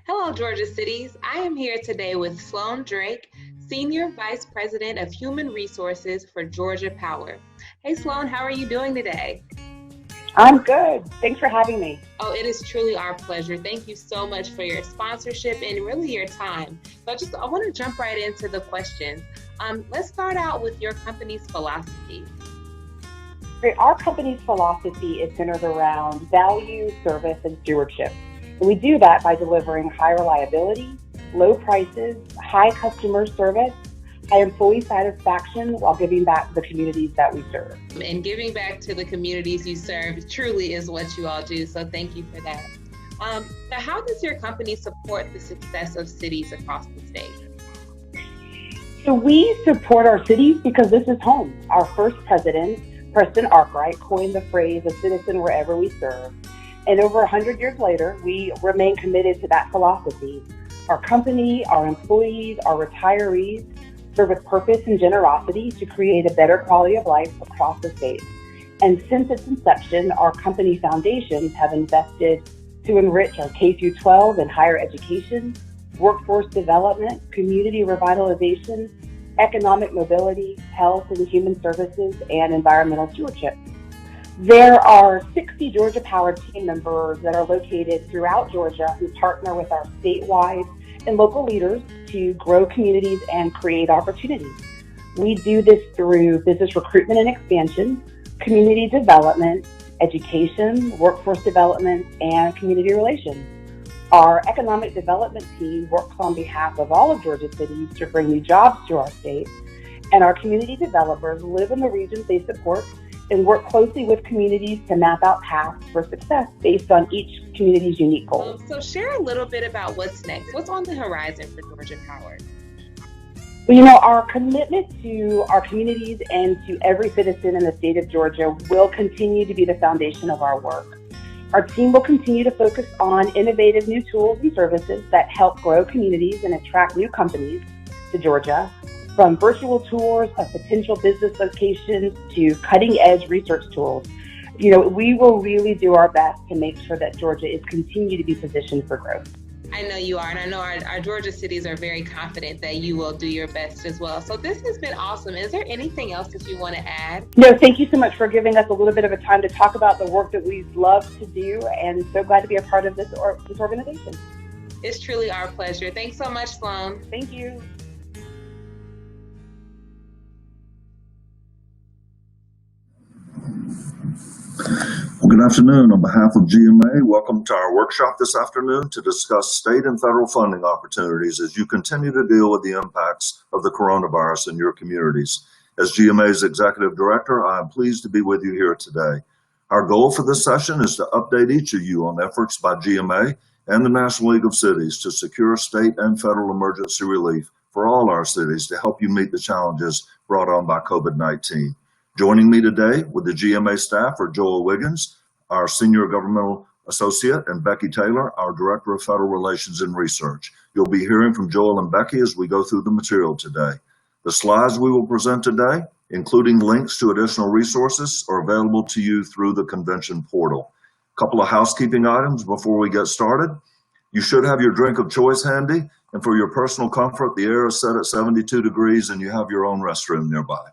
Hello, Georgia Cities. I am here today with Sloan Drake, Senior Vice President of Human Resources for Georgia Power. Hey, Sloan, how are you doing today? I'm good. Thanks for having me. Oh, it is truly our pleasure. Thank you so much for your sponsorship and really your time. I want to jump right into the questions. Let's start out with your company's philosophy. Our company's philosophy is centered around value, service, and stewardship. And we do that by delivering high reliability, low prices, high customer service, high employee satisfaction while giving back to the communities that we serve. And giving back to the communities you serve truly is what you all do. So thank you for that. Now, how does your company support the success of cities across the state? So we support our cities because this is home. Our first president, Preston Arkwright, coined the phrase "a citizen wherever we serve." And over 100 years later, we remain committed to that philosophy. Our company, our employees, our retirees serve with purpose and generosity to create a better quality of life across the state. And since its inception, our company foundations have invested to enrich our K-12 and higher education, workforce development, community revitalization, economic mobility, health and human services, and environmental stewardship. There are 60 Georgia Power team members that are located throughout Georgia who partner with our statewide and local leaders to grow communities and create opportunities. We do this through business recruitment and expansion, community development, education, workforce development, and community relations. Our economic development team works on behalf of all of Georgia cities to bring new jobs to our state, and our community developers live in the regions they support and work closely with communities to map out paths for success based on each community's unique goals. So share a little bit about what's next. What's on the horizon for Georgia Power? Well, our commitment to our communities and to every citizen in the state of Georgia will continue to be the foundation of our work. Our team will continue to focus on innovative new tools and services that help grow communities and attract new companies to Georgia, from virtual tours of potential business locations to cutting-edge research tools. We will really do our best to make sure that Georgia is continue to be positioned for growth. I know you are, and I know our Georgia cities are very confident that you will do your best as well. So this has been awesome. Is there anything else that you want to add? No, thank you so much for giving us a little bit of a time to talk about the work that we love to do, and so glad to be a part of this organization. It's truly our pleasure. Thanks so much, Sloan. Thank you. Well, good afternoon. On behalf of GMA, welcome to our workshop this afternoon to discuss state and federal funding opportunities as you continue to deal with the impacts of the coronavirus in your communities. As GMA's Executive Director, I am pleased to be with you here today. Our goal for this session is to update each of you on efforts by GMA and the National League of Cities to secure state and federal emergency relief for all our cities to help you meet the challenges brought on by COVID-19. Joining me today with the GMA staff are Joel Wiggins, our Senior Governmental Associate, and Becky Taylor, our Director of Federal Relations and Research. You'll be hearing from Joel and Becky as we go through the material today. The slides we will present today, including links to additional resources, are available to you through the convention portal. A couple of housekeeping items before we get started. You should have your drink of choice handy, and for your personal comfort, the air is set at 72 degrees and you have your own restroom nearby.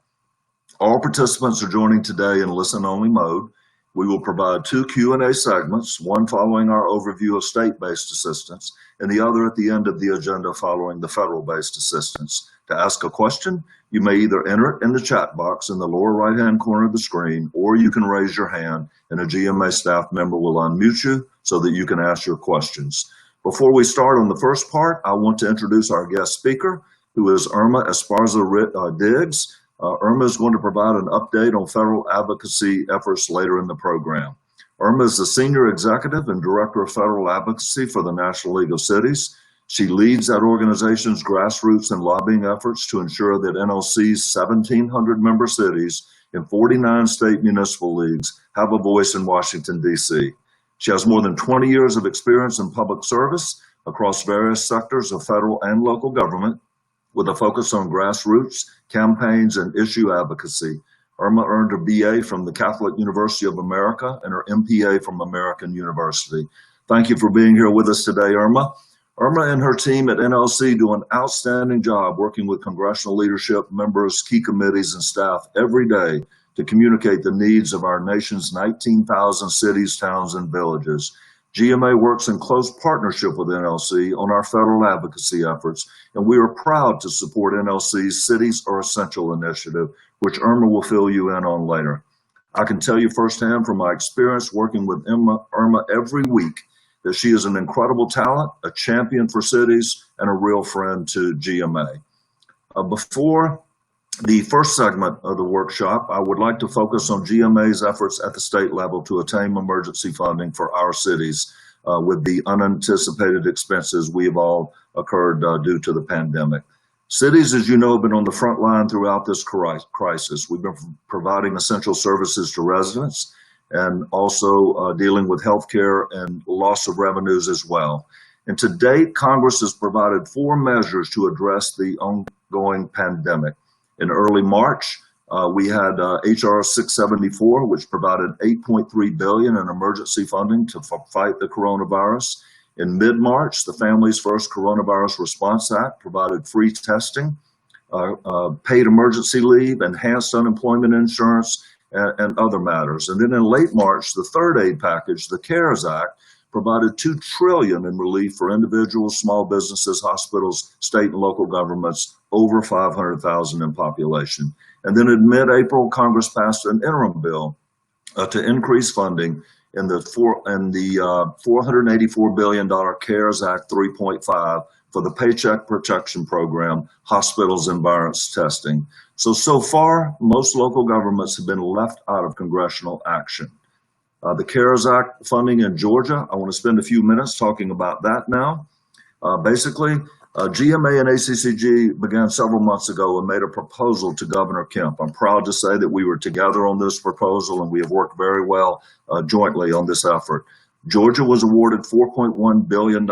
All participants are joining today in listen-only mode. We will provide two Q&A segments, one following our overview of state-based assistance and the other at the end of the agenda following the federal-based assistance. To ask a question, you may either enter it in the chat box in the lower right-hand corner of the screen, or you can raise your hand and a GMA staff member will unmute you so that you can ask your questions. Before we start on the first part, I want to introduce our guest speaker, who is Irma Esparza-Diggs. Irma is going to provide an update on federal advocacy efforts later in the program. Irma is the Senior Executive and Director of Federal Advocacy for the National League of Cities. She leads that organization's grassroots and lobbying efforts to ensure that NLC's 1,700 member cities in 49 state municipal leagues have a voice in Washington, D.C. She has more than 20 years of experience in public service across various sectors of federal and local government, with a focus on grassroots, campaigns, and issue advocacy. Irma earned her BA from the Catholic University of America and her MPA from American University. Thank you for being here with us today, Irma. Irma and her team at NLC do an outstanding job working with congressional leadership, members, key committees, and staff every day to communicate the needs of our nation's 19,000 cities, towns, and villages. GMA works in close partnership with NLC on our federal advocacy efforts, and we are proud to support NLC's Cities Are Essential initiative, which Irma will fill you in on later. I can tell you firsthand from my experience working with Irma every week that she is an incredible talent, a champion for cities, and a real friend to GMA. Before the first segment of the workshop, I would like to focus on GMA's efforts at the state level to attain emergency funding for our cities with the unanticipated expenses we have all occurred due to the pandemic. Cities, as you know, have been on the front line throughout this crisis. We've been providing essential services to residents and also dealing with healthcare and loss of revenues as well. And to date, Congress has provided 4 measures to address the ongoing pandemic. In early March, we had HR 674, which provided $8.3 billion in emergency funding to fight the coronavirus. In mid-March, the Families First Coronavirus Response Act provided free testing, paid emergency leave, enhanced unemployment insurance, and other matters. And then in late March, the third aid package, the CARES Act, provided $2 trillion in relief for individuals, small businesses, hospitals, state and local governments over 500,000 in population. And then in mid-April, Congress passed an interim bill to increase funding in the $484 billion CARES Act 3.5 for the Paycheck Protection Program, hospitals and virus testing. So far, most local governments have been left out of congressional action. The CARES Act funding in Georgia, I want to spend a few minutes talking about that now. Basically, GMA and ACCG began several months ago and made a proposal to Governor Kemp. I'm proud to say that we were together on this proposal and we have worked very well jointly on this effort. Georgia was awarded $4.1 billion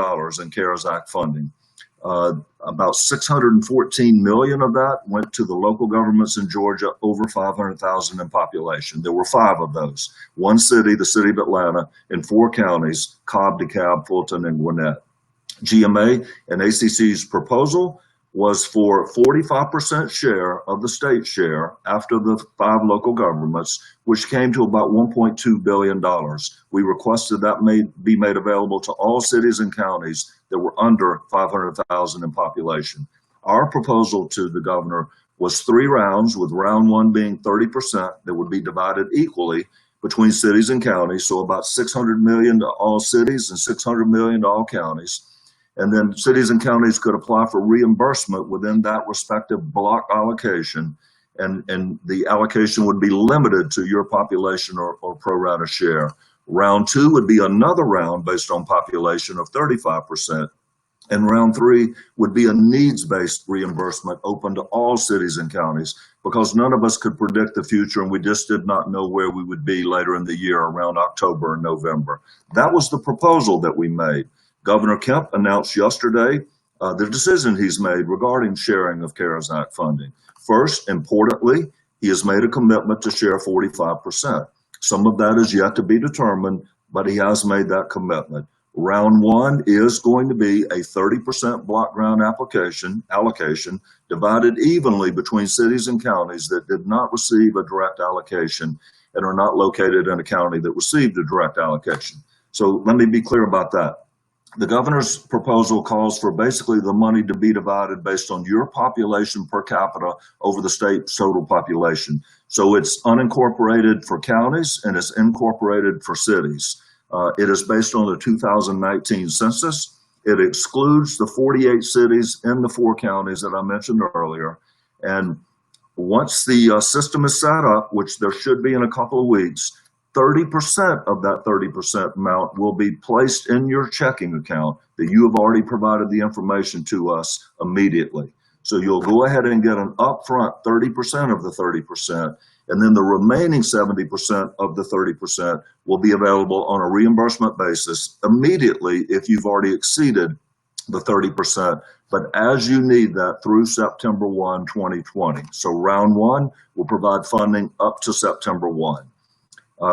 in CARES Act funding. About $614 million of that went to the local governments in Georgia over 500,000 in population. There were 5 of those. 1 city, the city of Atlanta, and 4 counties, Cobb, DeKalb, Fulton, and Gwinnett. GMA and ACC's proposal was for 45% share of the state share after the 5 local governments, which came to about $1.2 billion. We requested that be made available to all cities and counties that were under 500,000 in population. Our proposal to the governor was 3 rounds, with round 1 being 30% that would be divided equally between cities and counties, so about $600 million to all cities and $600 million to all counties. And then cities and counties could apply for reimbursement within that respective block allocation, and the allocation would be limited to your population or pro rata share. Round 2 would be another round based on population of 35%. And round 3 would be a needs-based reimbursement open to all cities and counties, because none of us could predict the future and we just did not know where we would be later in the year around October and November. That was the proposal that we made. Governor Kemp announced yesterday the decision he's made regarding sharing of CARES Act funding. First, importantly, he has made a commitment to share 45%. Some of that is yet to be determined, but he has made that commitment. Round 1 is going to be a 30% block grant allocation divided evenly between cities and counties that did not receive a direct allocation and are not located in a county that received a direct allocation. So let me be clear about that. The governor's proposal calls for basically the money to be divided based on your population per capita over the state's total population. So it's unincorporated for counties and it's incorporated for cities. It is based on the 2019 census. It excludes the 48 cities in the 4 counties that I mentioned earlier. And once the system is set up, which there should be in a couple of weeks, 30% of that 30% amount will be placed in your checking account that you have already provided the information to us immediately. So you'll go ahead and get an upfront 30% of the 30%, and then the remaining 70% of the 30% will be available on a reimbursement basis immediately if you've already exceeded the 30%, but as you need that through September 1, 2020. So round 1 will provide funding up to September 1.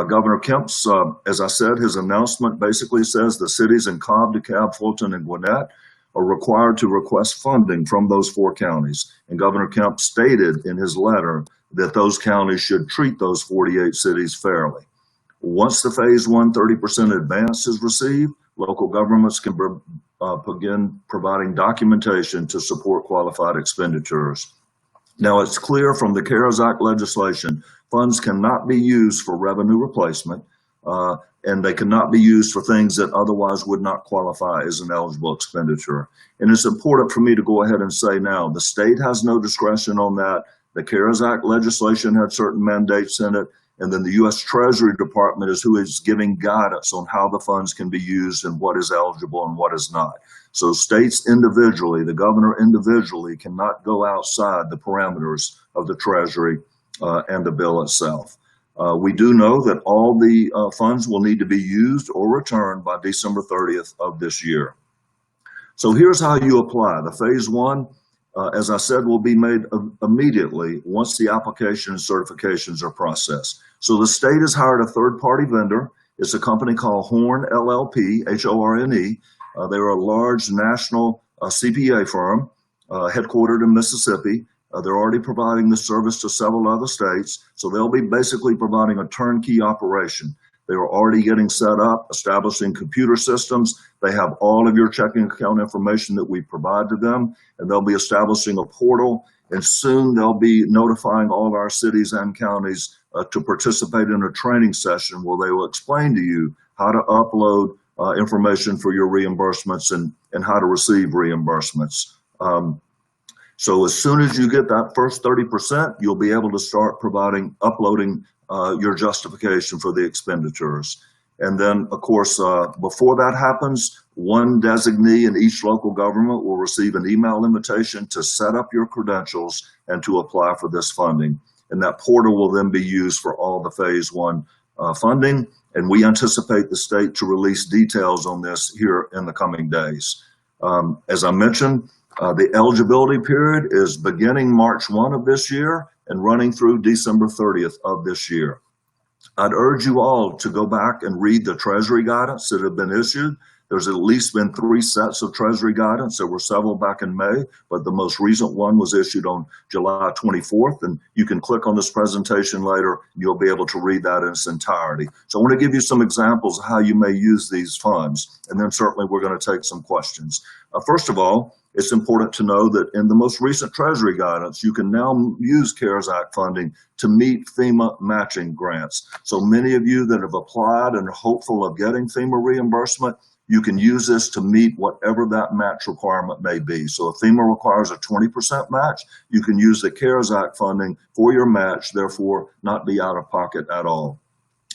Governor Kemp's, as I said, his announcement basically says the cities in Cobb, DeKalb, Fulton, and Gwinnett are required to request funding from those 4 counties. And Governor Kemp stated in his letter that those counties should treat those 48 cities fairly. Once the phase 1 30% advance is received, local governments can begin providing documentation to support qualified expenditures. Now, it's clear from the CARES Act legislation, funds cannot be used for revenue replacement, and they cannot be used for things that otherwise would not qualify as an eligible expenditure. And it's important for me to go ahead and say now, the state has no discretion on that. The CARES Act legislation had certain mandates in it, and then the U.S. Treasury Department is who is giving guidance on how the funds can be used and what is eligible and what is not. So states individually, the governor individually cannot go outside the parameters of the Treasury and the bill itself. We do know that all the funds will need to be used or returned by December 30th of this year. So here's how you apply. The phase 1, as I said, will be made immediately once the application and certifications are processed. So the state has hired a third-party vendor. It's a company called Horn LLP, H-O-R-N-E. They're a large national CPA firm headquartered in Mississippi. They're already providing this service to several other states. So they'll be basically providing a turnkey operation. They are already getting set up, establishing computer systems. They have all of your checking account information that we provide to them, and they'll be establishing a portal. And soon they'll be notifying all of our cities and counties to participate in a training session where they will explain to you how to upload information for your reimbursements and how to receive reimbursements. So as soon as you get that first 30%, you'll be able to start uploading your justification for the expenditures. And then, of course, before that happens, one designee in each local government will receive an email invitation to set up your credentials and to apply for this funding. And that portal will then be used for all the phase 1 funding. And we anticipate the state to release details on this here in the coming days. As I mentioned, the eligibility period is beginning March 1 of this year and running through December 30th of this year. I'd urge you all to go back and read the Treasury guidance that have been issued. There's at least been 3 sets of Treasury guidance. There were several back in May, but the most recent one was issued on July 24th. And you can click on this presentation later, and you'll be able to read that in its entirety. So I want to give you some examples of how you may use these funds. And then certainly we're going to take some questions. First of all, it's important to know that in the most recent Treasury guidance, you can now use CARES Act funding to meet FEMA matching grants. So many of you that have applied and are hopeful of getting FEMA reimbursement, you can use this to meet whatever that match requirement may be. So if FEMA requires a 20% match, you can use the CARES Act funding for your match, therefore not be out of pocket at all.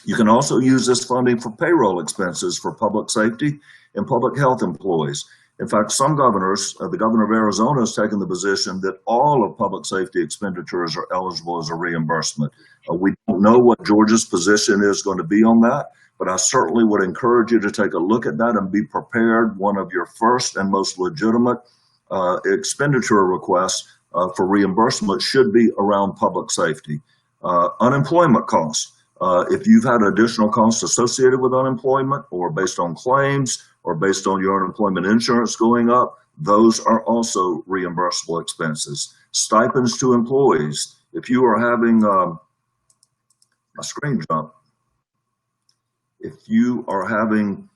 You can also use this funding for payroll expenses for public safety and public health employees. In fact, some governors, the governor of Arizona has taken the position that all of public safety expenditures are eligible as a reimbursement. We don't know what Georgia's position is going to be on that, but I certainly would encourage you to take a look at that and be prepared. One of your first and most legitimate expenditure requests for reimbursement should be around public safety. Unemployment costs. If you've had additional costs associated with unemployment or based on claims or based on your unemployment insurance going up, those are also reimbursable expenses. Stipends to employees. If you are having a screen jump, if you are having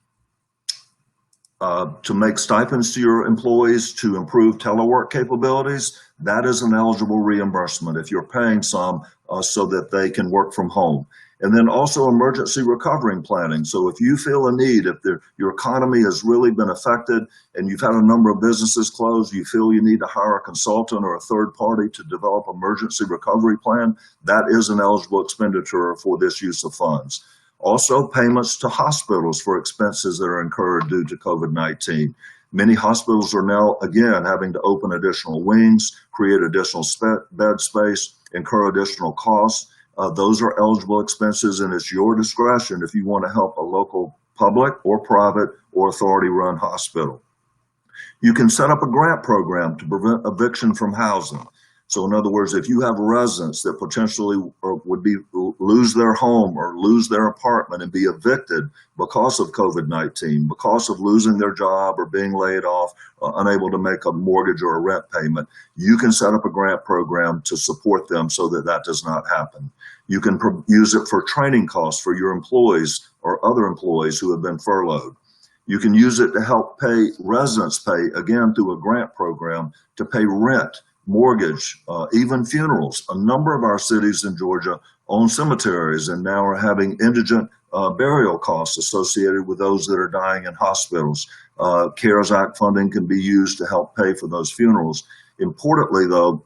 to make stipends to your employees to improve telework capabilities, that is an eligible reimbursement if you're paying some so that they can work from home. And then also emergency recovery planning. So if you feel a need, if your economy has really been affected and you've had a number of businesses closed, you feel you need to hire a consultant or a third party to develop emergency recovery plan, that is an eligible expenditure for this use of funds. Also, payments to hospitals for expenses that are incurred due to COVID-19. Many hospitals are now, again, having to open additional wings, create additional bed space, incur additional costs. Those are eligible expenses, and it's your discretion if you want to help a local public or private or authority-run hospital. You can set up a grant program to prevent eviction from housing. So in other words, if you have residents that potentially lose their home or lose their apartment and be evicted because of COVID-19, because of losing their job or being laid off, unable to make a mortgage or a rent payment, you can set up a grant program to support them so that that does not happen. You can use it for training costs for your employees or other employees who have been furloughed. You can use it to help pay residents again, through a grant program to pay rent, mortgage, even funerals. A number of our cities in Georgia own cemeteries and now are having indigent burial costs associated with those that are dying in hospitals. CARES Act funding can be used to help pay for those funerals. Importantly, though,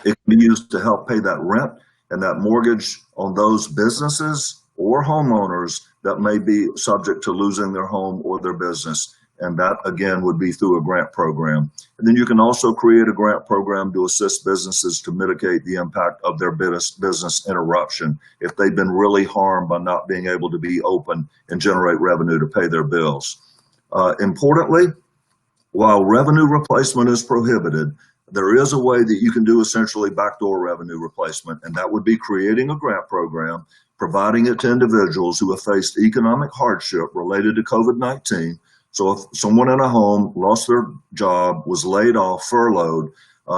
it can be used to help pay that rent and that mortgage on those businesses or homeowners that may be subject to losing their home or their business. And that, again, would be through a grant program. And then you can also create a grant program to assist businesses to mitigate the impact of their business interruption if they've been really harmed by not being able to be open and generate revenue to pay their bills. Importantly, while revenue replacement is prohibited, there is a way that you can do essentially backdoor revenue replacement, and that would be creating a grant program, providing it to individuals who have faced economic hardship related to COVID-19. So if someone in a home lost their job, was laid off, furloughed,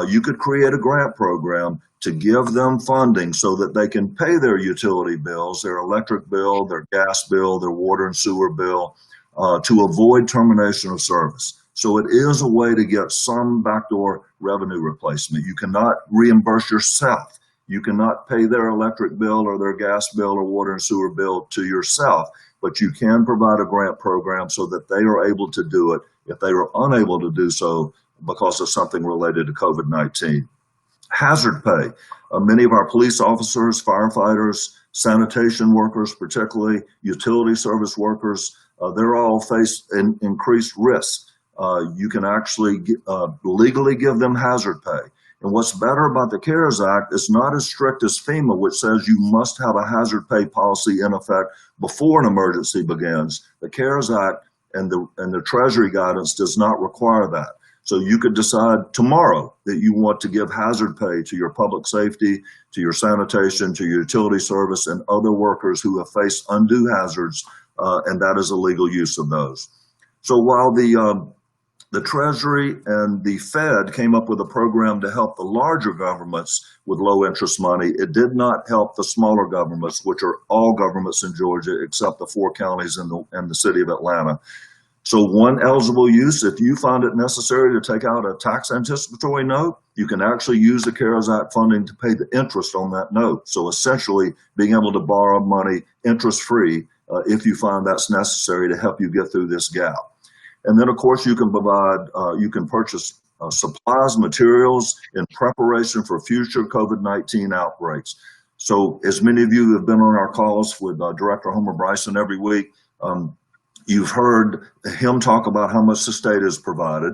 you could create a grant program to give them funding so that they can pay their utility bills, their electric bill, their gas bill, their water and sewer bill, to avoid termination of service. So it is a way to get some backdoor revenue replacement. You cannot reimburse yourself. You cannot pay their electric bill or their gas bill or water and sewer bill to yourself, but you can provide a grant program so that they are able to do it if they are unable to do so because of something related to COVID-19. Hazard pay. Many of our police officers, firefighters, sanitation workers, particularly utility service workers, they're all faced increased risk. You can actually legally give them hazard pay. And what's better about the CARES Act, it's not as strict as FEMA, which says you must have a hazard pay policy in effect before an emergency begins. The CARES Act and the Treasury guidance does not require that. So you could decide tomorrow that you want to give hazard pay to your public safety, to your sanitation, to your utility service, and other workers who have faced undue hazards, and that is a legal use of those. So while the Treasury and the Fed came up with a program to help the larger governments with low interest money, it did not help the smaller governments, which are all governments in Georgia except the 4 counties and the city of Atlanta. So one eligible use, if you find it necessary to take out a tax anticipatory note, you can actually use the CARES Act funding to pay the interest on that note. So essentially being able to borrow money interest-free if you find that's necessary to help you get through this gap. And then, of course, you can provide, you can purchase supplies, materials in preparation for future COVID-19 outbreaks. So as many of you have been on our calls with Director Homer Bryson every week, you've heard him talk about how much the state has provided.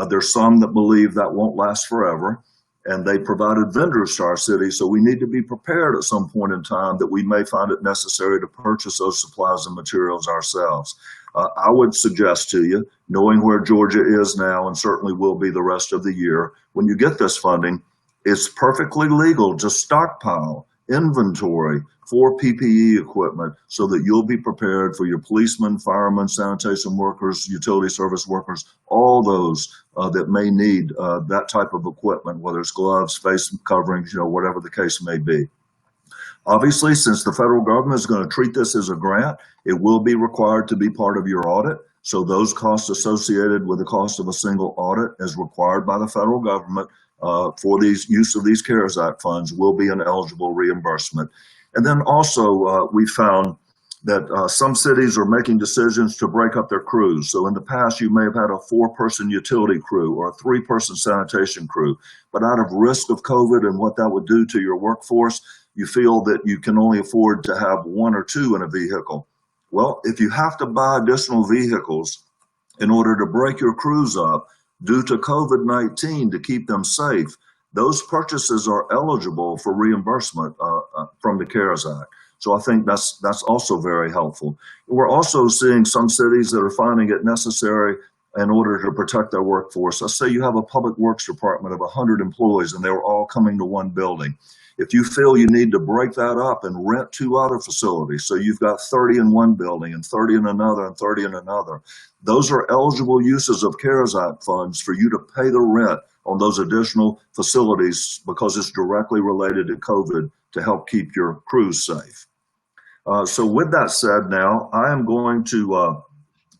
There's some that believe that won't last forever, and they provided vendors to our city. So we need to be prepared at some point in time that we may find it necessary to purchase those supplies and materials ourselves. I would suggest to you, knowing where Georgia is now and certainly will be the rest of the year, when you get this funding, it's perfectly legal to stockpile inventory for PPE equipment so that you'll be prepared for your policemen, firemen, sanitation workers, utility service workers, all those that may need that type of equipment, whether it's gloves, face coverings, whatever the case may be. Obviously, since the federal government is going to treat this as a grant, it will be required to be part of your audit. So those costs associated with the cost of a single audit as required by the federal government for these use of these CARES Act funds will be an eligible reimbursement. And then also we found that some cities are making decisions to break up their crews. So in the past, you may have had a 4-person utility crew or a 3-person sanitation crew, but out of risk of COVID and what that would do to your workforce, you feel that you can only afford to have 1 or 2 in a vehicle. Well, if you have to buy additional vehicles in order to break your crews up due to COVID-19 to keep them safe, those purchases are eligible for reimbursement from the CARES Act. So I think that's also very helpful. We're also seeing some cities that are finding it necessary in order to protect their workforce. Let's say you have a public works department of 100 employees and they were all coming to one building. If you feel you need to break that up and rent 2 other facilities, so you've got 30 in one building and 30 in another and 30 in another, those are eligible uses of CARES Act funds for you to pay the rent on those additional facilities because it's directly related to COVID to help keep your crews safe. So with that said, now I am going to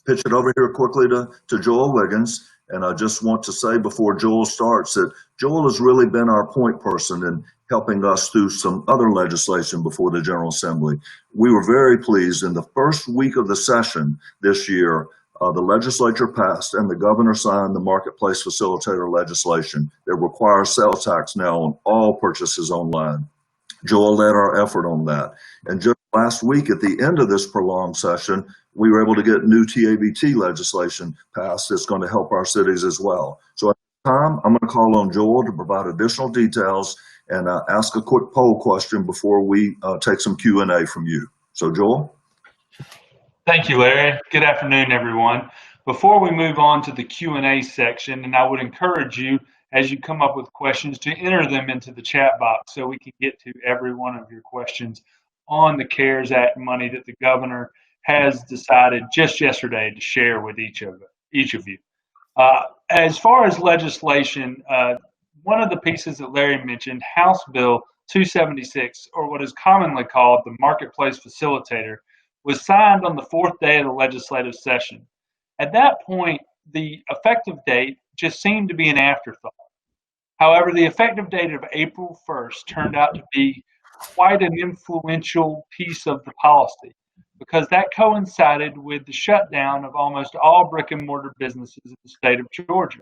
pitch it over here quickly to Joel Wiggins. And I just want to say before Joel starts that Joel has really been our point person in helping us through some other legislation before the General Assembly. We were very pleased in the first week of the session this year, the legislature passed and the governor signed the marketplace facilitator legislation that requires sales tax now on all purchases online. Joel led our effort on that. And just last week at the end of this prolonged session, we were able to get new TABT legislation passed that's going to help our cities as well. So at this time, I'm going to call on Joel to provide additional details and ask a quick poll question before we take some Q&A from you. So Joel? Thank you, Larry. Good afternoon, everyone. Before we move on to the Q&A section, and I would encourage you, as you come up with questions, to enter them into the chat box so we can get to every one of your questions on the CARES Act money that the governor has decided just yesterday to share with each of you. As far as legislation, one of the pieces that Larry mentioned, House Bill 276, or what is commonly called the Marketplace Facilitator, was signed on the 4th day of the legislative session. At that point, the effective date just seemed to be an afterthought. However, the effective date of April 1st turned out to be quite an influential piece of the policy because that coincided with the shutdown of almost all brick and mortar businesses in the state of Georgia.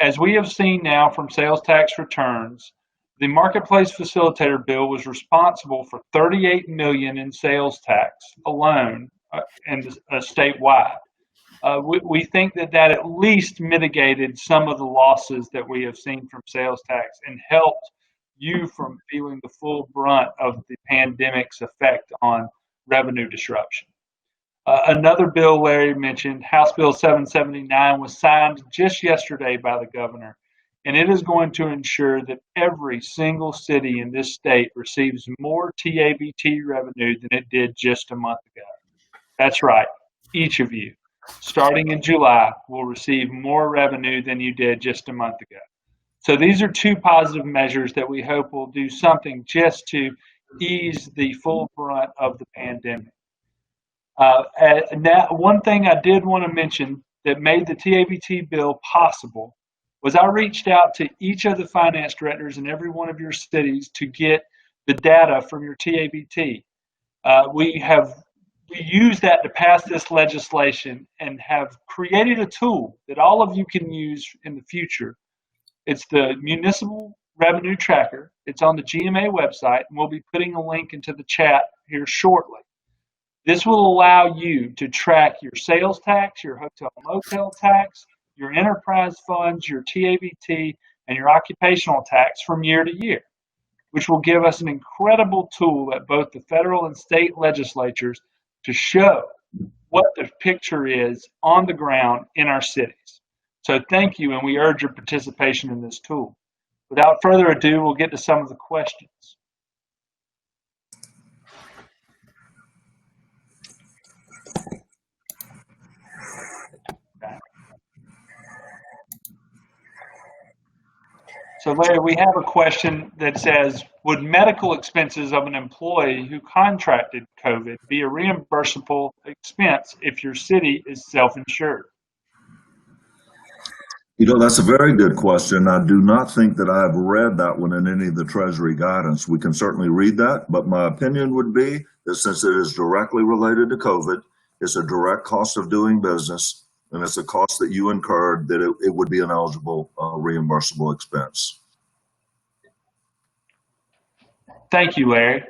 As we have seen now from sales tax returns, the Marketplace Facilitator Bill was responsible for $38 million in sales tax alone and statewide. We think that at least mitigated some of the losses that we have seen from sales tax and helped you from feeling the full brunt of the pandemic's effect on revenue disruption. Another bill Larry mentioned, House Bill 779, was signed just yesterday by the governor, and it is going to ensure that every single city in this state receives more TABT revenue than it did just a month ago. That's right, each of you, starting in July, will receive more revenue than you did just a month ago. So these are two positive measures that we hope will do something just to ease the full brunt of the pandemic. Now, one thing I did want to mention that made the TABT bill possible was I reached out to each of the finance directors in every one of your cities to get the data from your TABT. We used that to pass this legislation and have created a tool that all of you can use in the future. It's the Municipal Revenue Tracker. It's on the GMA website, and we'll be putting a link into the chat here shortly. This will allow you to track your sales tax, your hotel motel tax, your enterprise funds, your TABT, and your occupational tax from year to year, which will give us an incredible tool at both the federal and state legislatures to show what the picture is on the ground in our cities. So thank you, and we urge your participation in this tool. Without further ado, we'll get to some of the questions. Okay. So Larry, we have a question that says, would medical expenses of an employee who contracted COVID be a reimbursable expense if your city is self-insured? You know, that's a very good question. I do not think that I've read that one in any of the Treasury guidance. We can certainly read that, but my opinion would be that since it is directly related to COVID, it's a direct cost of doing business, and it's a cost that you incurred, that it would be an eligible reimbursable expense. Thank you, Larry.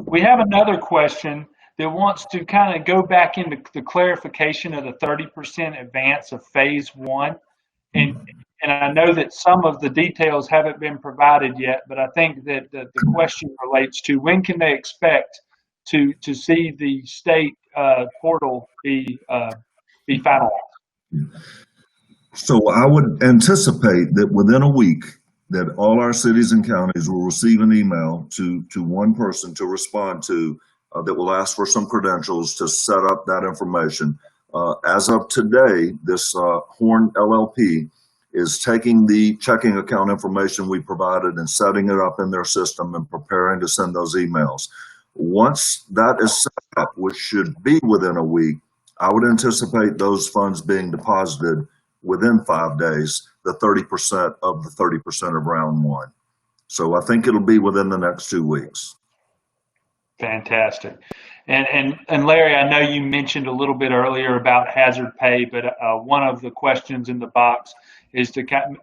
We have another question that wants to kind of go back into the clarification of the 30% advance of phase one. And I know that some of the details haven't been provided yet, but I think that the question relates to when can they expect to see the state portal be finalized? So I would anticipate that within a week that all our cities and counties will receive an email to one person to respond to that will ask for some credentials to set up that information. As of today, this Horn LLP is taking the checking account information we provided and setting it up in their system and preparing to send those emails. Once that is set up, which should be within a week, I would anticipate those funds being deposited within 5 days, the 30% of the 30% of round one. So I think it'll be within the next 2 weeks. Fantastic. And Larry, I know you mentioned a little bit earlier about hazard pay, but one of the questions in the box is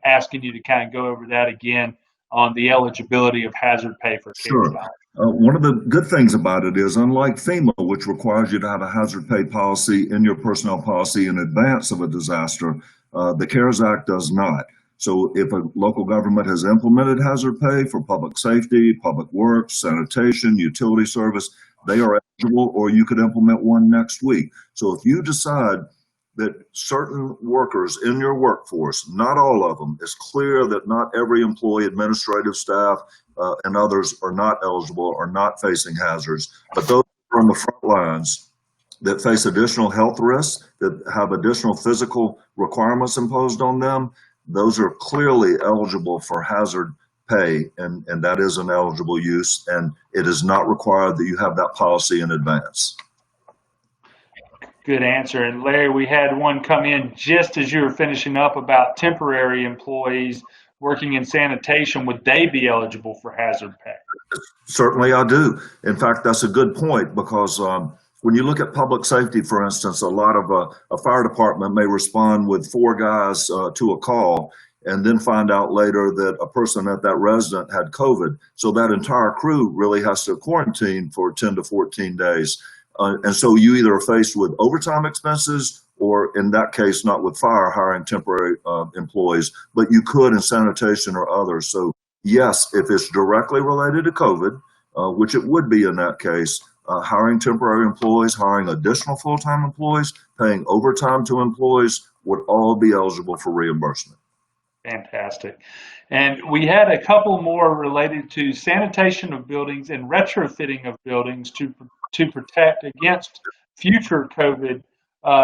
asking you to kind of go over that again on the eligibility of hazard pay for CARES Sure. dollars. One of the good things about it is, unlike FEMA, which requires you to have a hazard pay policy in your personnel policy in advance of a disaster, the CARES Act does not. So if a local government has implemented hazard pay for public safety, public works, sanitation, utility service, they are eligible, or you could implement one next week. So if you decide that certain workers in your workforce, not all of them, it's clear that not every employee, administrative staff, and others are not eligible or not facing hazards, but those who are on the front lines that face additional health risks, that have additional physical requirements imposed on them, those are clearly eligible for hazard pay, and that is an eligible use, and it is not required that you have that policy in advance. Good answer. And Larry, we had one come in just as you were finishing up about temporary employees working in sanitation. Would they be eligible for hazard pay? Certainly I do. In fact, that's a good point, because when you look at public safety, for instance, a lot of a fire department may respond with 4 guys to a call and then find out later that a person at that resident had COVID. So that entire crew really has to quarantine for 10 to 14 days. And so you either are faced with overtime expenses, or in that case, not with fire, hiring temporary employees, but you could in sanitation or others. So yes, if it's directly related to COVID, which it would be in that case, hiring temporary employees, hiring additional full-time employees, paying overtime to employees would all be eligible for reimbursement. Fantastic. And we had a couple more related to sanitation of buildings and retrofitting of buildings to protect against future COVID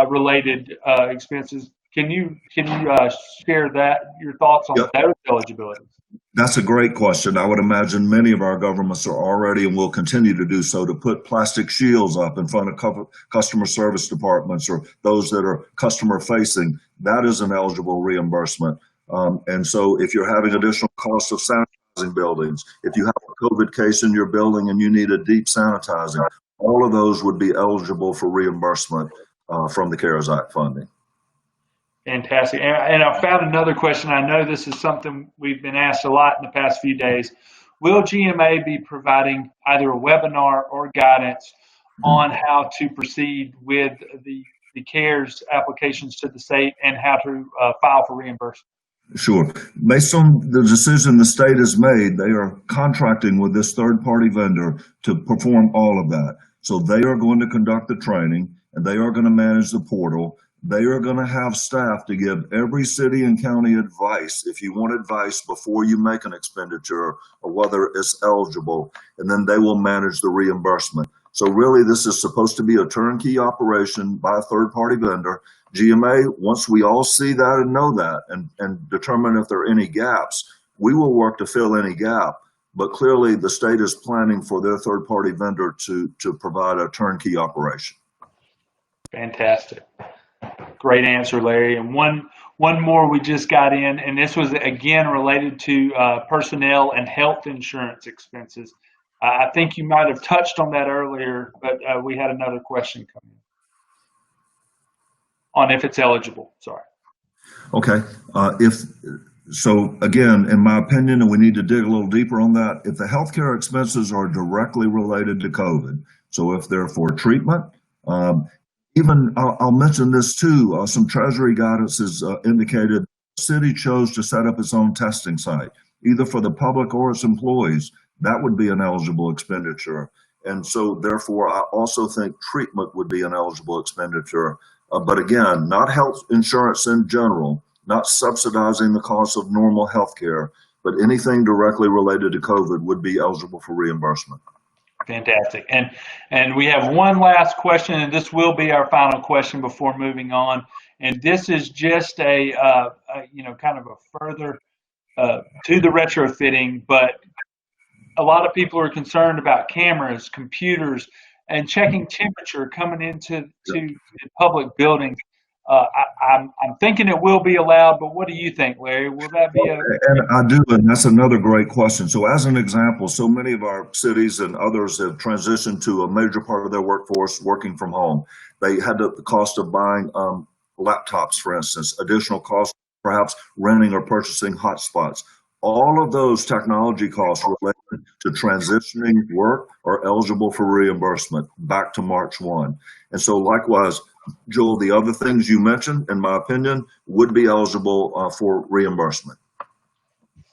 related expenses. Can you share your thoughts on those eligibilities? That's a great question. I would imagine many of our governments are already and will continue to do so, to put plastic shields up in front of customer service departments or those that are customer facing. That is an eligible reimbursement. And so if you're having additional costs of sanitizing buildings, if you have a COVID case in your building and you need a deep sanitizing, all of those would be eligible for reimbursement from the CARES Act funding. Fantastic. And I found another question. I know this is something we've been asked a lot in the past few days. Will GMA be providing either a webinar or guidance on how to proceed with the CARES applications to the state and how to file for reimbursement? Sure. Based on the decision the state has made, they are contracting with this third-party vendor to perform all of that. So they are going to conduct the training, and they are going to manage the portal. They are going to have staff to give every city and county advice if you want advice before you make an expenditure or whether it's eligible, and then they will manage the reimbursement. So really, this is supposed to be a turnkey operation by a third-party vendor. GMA, once we all see that and know that and determine if there are any gaps, we will work to fill any gap. But clearly, the state is planning for their third-party vendor to provide a turnkey operation. Fantastic. Great answer, Larry. And one more we just got in, and this was again related to personnel and health insurance expenses. I think you might have touched on that earlier, but we had another question come in on if it's eligible. Sorry. Okay. So again, in my opinion, and we need to dig a little deeper on that, if the healthcare expenses are directly related to COVID, so if they're for treatment, even I'll mention this too, some Treasury guidance has indicated the city chose to set up its own testing site, either for the public or its employees. That would be an eligible expenditure. And so therefore, I also think treatment would be an eligible expenditure. But again, not health insurance in general, not subsidizing the cost of normal health care, but anything directly related to COVID would be eligible for reimbursement. Fantastic. And we have one last question, and this will be our final question before moving on. And this is just a kind of a further to the retrofitting, but a lot of people are concerned about cameras, computers, and checking temperature coming into public buildings. I'm thinking it will be allowed, but what do you think, Larry? Will that be a? And I do, and that's another great question. So as an example, so many of our cities and others have transitioned to a major part of their workforce working from home. They had the cost of buying laptops, for instance, additional costs, perhaps renting or purchasing hotspots. All of those technology costs related to transitioning work are eligible for reimbursement back to March 1. And so likewise, Joel, the other things you mentioned, in my opinion, would be eligible for reimbursement.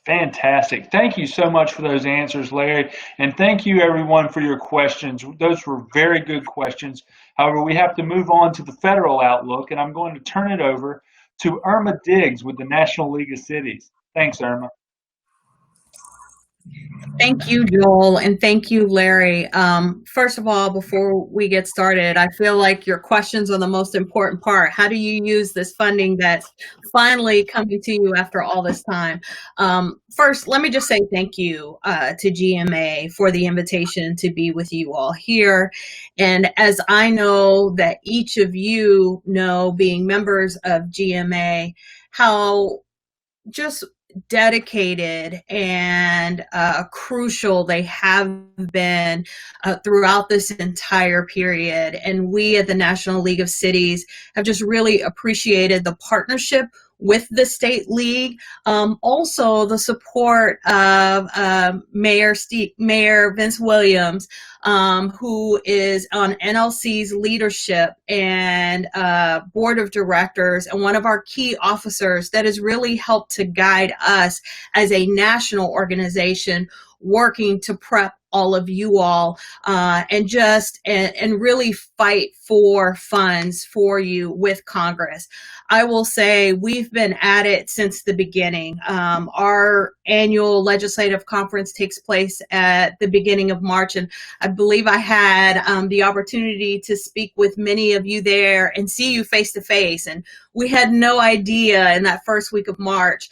Fantastic. Thank you so much for those answers, Larry. And thank you, everyone, for your questions. Those were very good questions. However, we have to move on to the federal outlook, and I'm going to turn it over to Irma Diggs with the National League of Cities. Thanks, Irma. Thank you, Joel, and thank you, Larry. First of all, before we get started, I feel like your questions are the most important part. How do you use this funding that's finally coming to you after all this time? First, let me just say thank you to GMA for the invitation to be with you all here. And as I know that each of you know, being members of GMA, how just dedicated and crucial they have been throughout this entire period. And we at the National League of Cities have just really appreciated the partnership with the State League, also the support of Mayor Vince Williams, who is on NLC's leadership and board of directors, and one of our key officers that has really helped to guide us as a national organization working to prep all of you all and really fight for funds for you with Congress. I will say we've been at it since the beginning. Our annual legislative conference takes place at the beginning of March, and I believe I had the opportunity to speak with many of you there and see you face to face. And we had no idea in that first week of March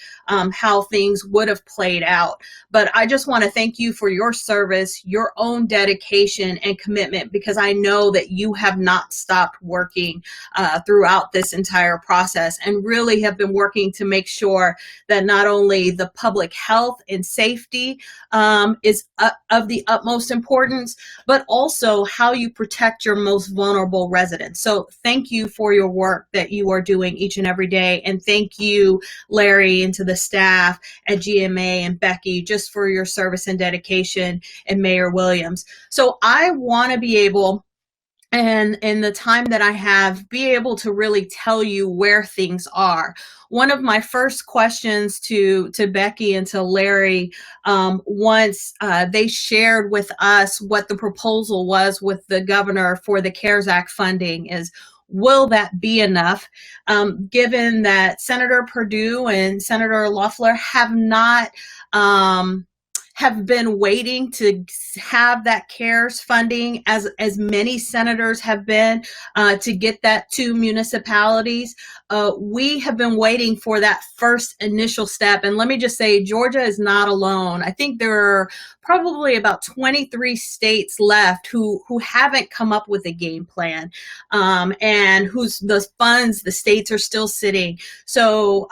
how things would have played out. But I just want to thank you for your service, your own dedication and commitment, because I know that you have not stopped working throughout this entire process and really have been working to make sure that not only the public health and safety is of the utmost importance, but also how you protect your most vulnerable residents. So thank you for your work that you are doing each and every day. And thank you, Larry, and to the staff at GMA and Becky, just for your service and dedication, and Mayor Williams. So I want to be able, and in the time that I have, be able to really tell you where things are. One of my first questions to Becky and to Larry, once they shared with us what the proposal was with the governor for the CARES Act funding, is, will that be enough? Given that Senator Perdue and Senator Loeffler have not have been waiting to have that CARES funding, as many senators have been, to get that to municipalities. We have been waiting for that first initial step. And let me just say, Georgia is not alone. I think there are probably about 23 states left who haven't come up with a game plan, and the funds, the states are still sitting. So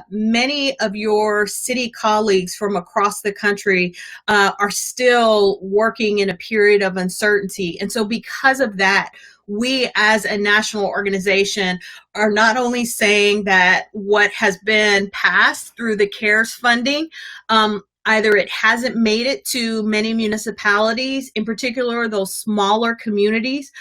many of your city colleagues from across the country are still working in a period of uncertainty. And so because of that, we as a national organization are not only saying that what has been passed through the CARES funding, either it hasn't made it to many municipalities, in particular those smaller communities,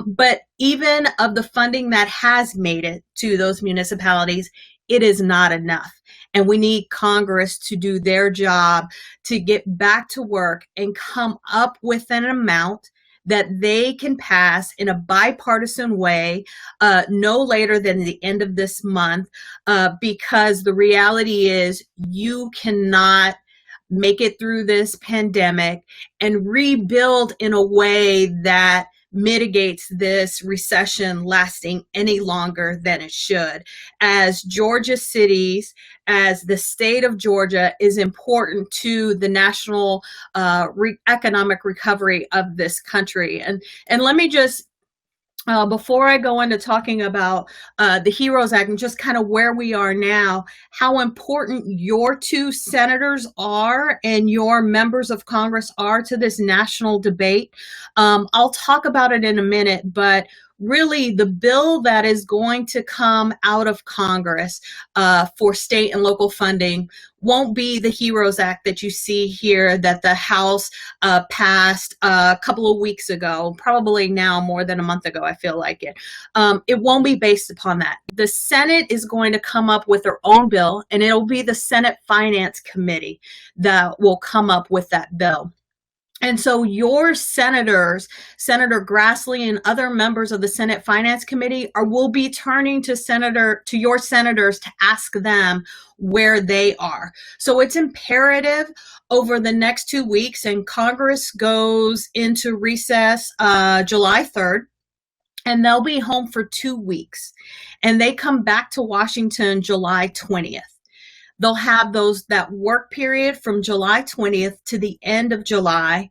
but even of the funding that has made it to those municipalities, it is not enough. And we need Congress to do their job to get back to work and come up with an amount that they can pass in a bipartisan way no later than the end of this month, because the reality is you cannot make it through this pandemic and rebuild in a way that mitigates this recession lasting any longer than it should. As Georgia cities, as the state of Georgia is important to the national economic recovery of this country. And let me just before I go into talking about the HEROES Act and just kind of where we are now, how important your two senators are and your members of Congress are to this national debate. I'll talk about it in a minute, but really the bill that is going to come out of Congress for state and local funding won't be the HEROES Act that you see here that the House passed a couple of weeks ago, probably now more than a month ago, I feel like it. It won't be based upon that. The Senate is going to come up with their own bill, and it'll be the Senate Finance Committee that will come up with that bill. And so your senators, Senator Grassley and other members of the Senate Finance Committee will be turning to your senators to ask them where they are. So it's imperative over the next 2 weeks, and Congress goes into recess July 3rd. And they'll be home for 2 weeks. And they come back to Washington July 20th. They'll have that work period from July 20th to the end of July.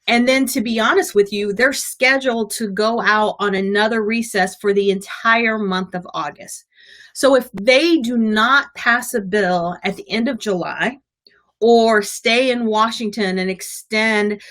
And then, to be honest with you, they're scheduled to go out on another recess for the entire month of August. So if they do not pass a bill at the end of July or stay in Washington and extend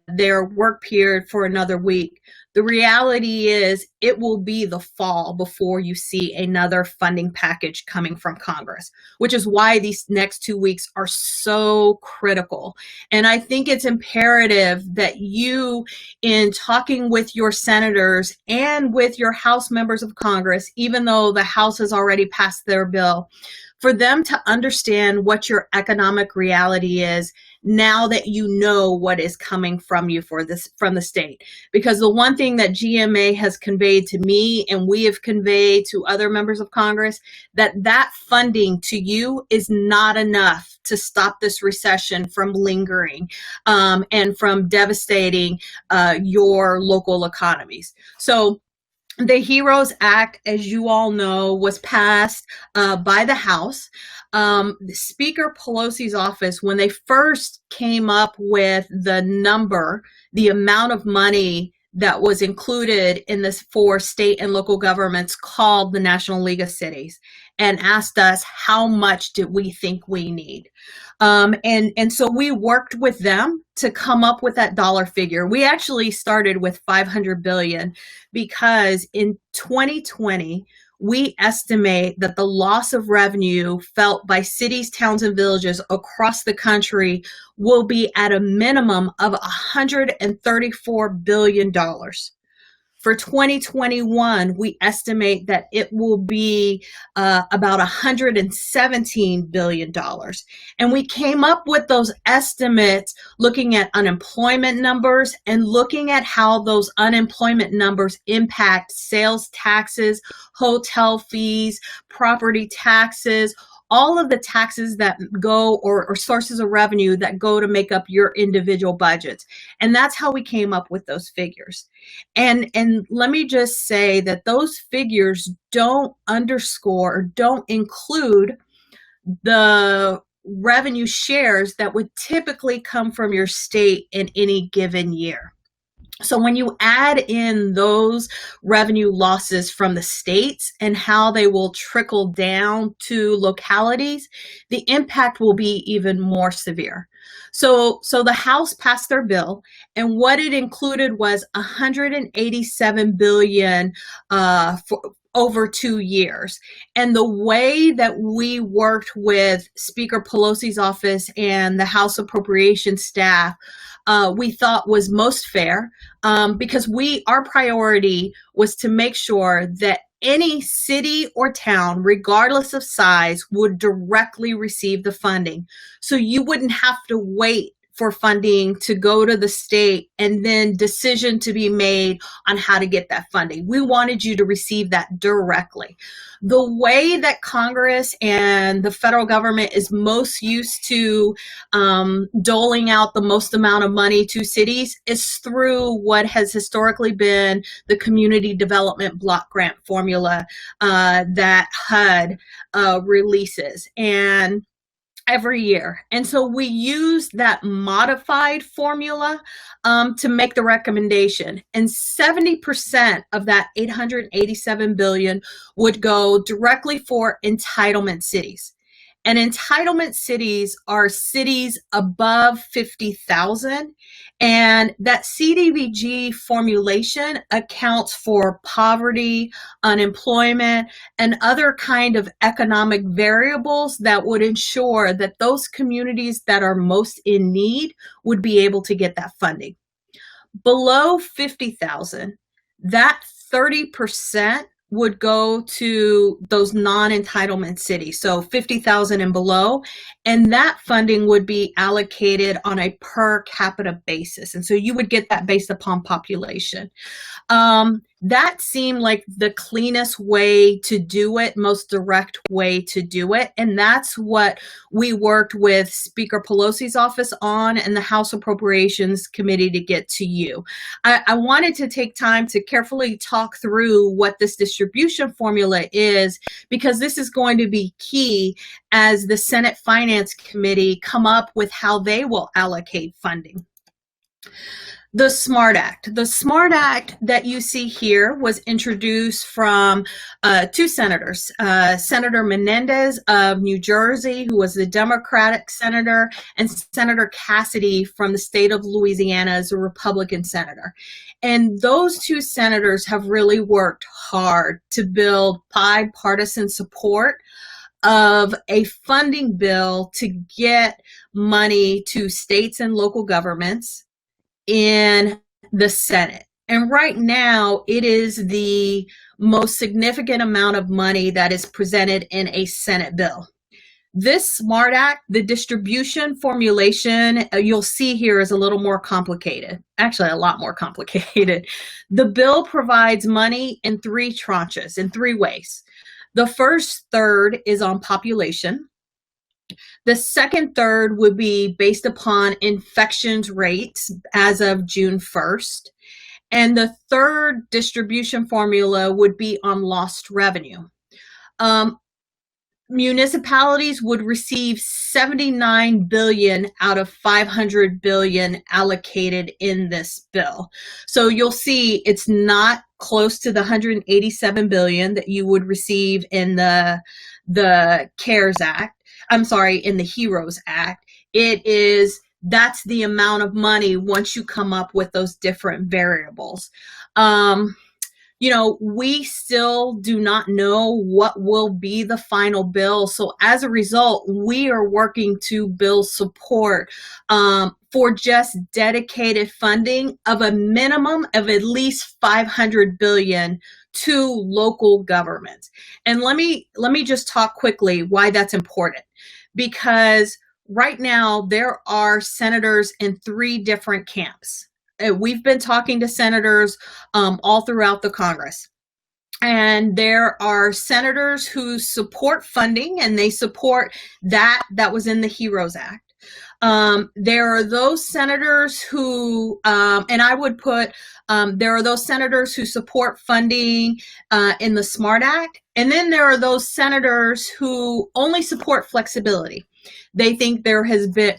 their work period for another week, the reality is it will be the fall before you see another funding package coming from Congress, which is why these next 2 weeks are so critical. And I think it's imperative that you, in talking with your senators and with your House members of Congress, even though the House has already passed their bill, for them to understand what your economic reality is now that you know what is coming from you from the state. Because the one thing that GMA has conveyed to me, and we have conveyed to other members of Congress, that funding to you is not enough to stop this recession from lingering and from devastating your local economies. So the HEROES Act, as you all know, was passed by the House. Speaker Pelosi's office, when they first came up with the amount of money that was included in this for state and local governments, called the National League of Cities and asked us how much did we think we need. And so we worked with them to come up with that dollar figure. We actually started with $500 billion because in 2020, we estimate that the loss of revenue felt by cities, towns, and villages across the country will be at a minimum of $134 billion. For 2021, we estimate that it will be about $117 billion. And we came up with those estimates looking at unemployment numbers and looking at how those unemployment numbers impact sales taxes, hotel fees, property taxes, all of the taxes that go or sources of revenue that go to make up your individual budgets. And that's how we came up with those figures. And let me just say that those figures don't underscore or don't include the revenue shares that would typically come from your state in any given year. So when you add in those revenue losses from the states and how they will trickle down to localities, the impact will be even more severe. So the House passed their bill, and what it included was $187 billion for over 2 years. And the way that we worked with Speaker Pelosi's office and the House Appropriations staff, we thought was most fair, because our priority was to make sure that any city or town, regardless of size, would directly receive the funding. So you wouldn't have to wait for funding to go to the state and then decision to be made on how to get that funding. We wanted you to receive that directly. The way that Congress and the federal government is most used to doling out the most amount of money to cities is through what has historically been the Community Development Block Grant formula that HUD releases and every year. And so we use that modified formula to make the recommendation. And 70% of that $887 billion would go directly for entitlement cities. And entitlement cities are cities above 50,000. And that CDBG formulation accounts for poverty, unemployment, and other kind of economic variables that would ensure that those communities that are most in need would be able to get that funding. Below 50,000, that 30% would go to those non-entitlement cities, so 50,000 and below, and that funding would be allocated on a per capita basis. And so you would get that based upon population. That seemed like the cleanest way to do it, most direct way to do it. And that's what we worked with Speaker Pelosi's office on and the House Appropriations Committee to get to you. I wanted to take time to carefully talk through what this distribution formula is, because this is going to be key as the Senate Finance Committee come up with how they will allocate funding. The SMART Act. The SMART Act that you see here was introduced from two senators, Senator Menendez of New Jersey, who was the Democratic senator, and Senator Cassidy from the state of Louisiana as a Republican senator. And those two senators have really worked hard to build bipartisan support of a funding bill to get money to states and local governments in the Senate. And right now, it is the most significant amount of money that is presented in a Senate bill. This SMART Act, the distribution formulation, you'll see here is a little more complicated, actually a lot more complicated. The bill provides money in three tranches, in three ways. The first third is on population. The second third would be based upon infections rates as of June 1st. And the third distribution formula would be on lost revenue. Municipalities would receive $79 billion out of $500 billion allocated in this bill. So you'll see it's not close to the $187 billion that you would receive in the CARES Act. I'm sorry, in the HEROES Act. That's the amount of money once you come up with those different variables. We still do not know what will be the final bill. So as a result, we are working to build support for just dedicated funding of a minimum of at least $500 billion to local governments. And let me just talk quickly why that's important. Because right now there are senators in three different camps. We've been talking to senators all throughout the Congress. And there are senators who support funding, and they support that was in the HEROES Act. There are those senators who, and I would put, there are those senators who support funding in the SMART Act. And then there are those senators who only support flexibility. They think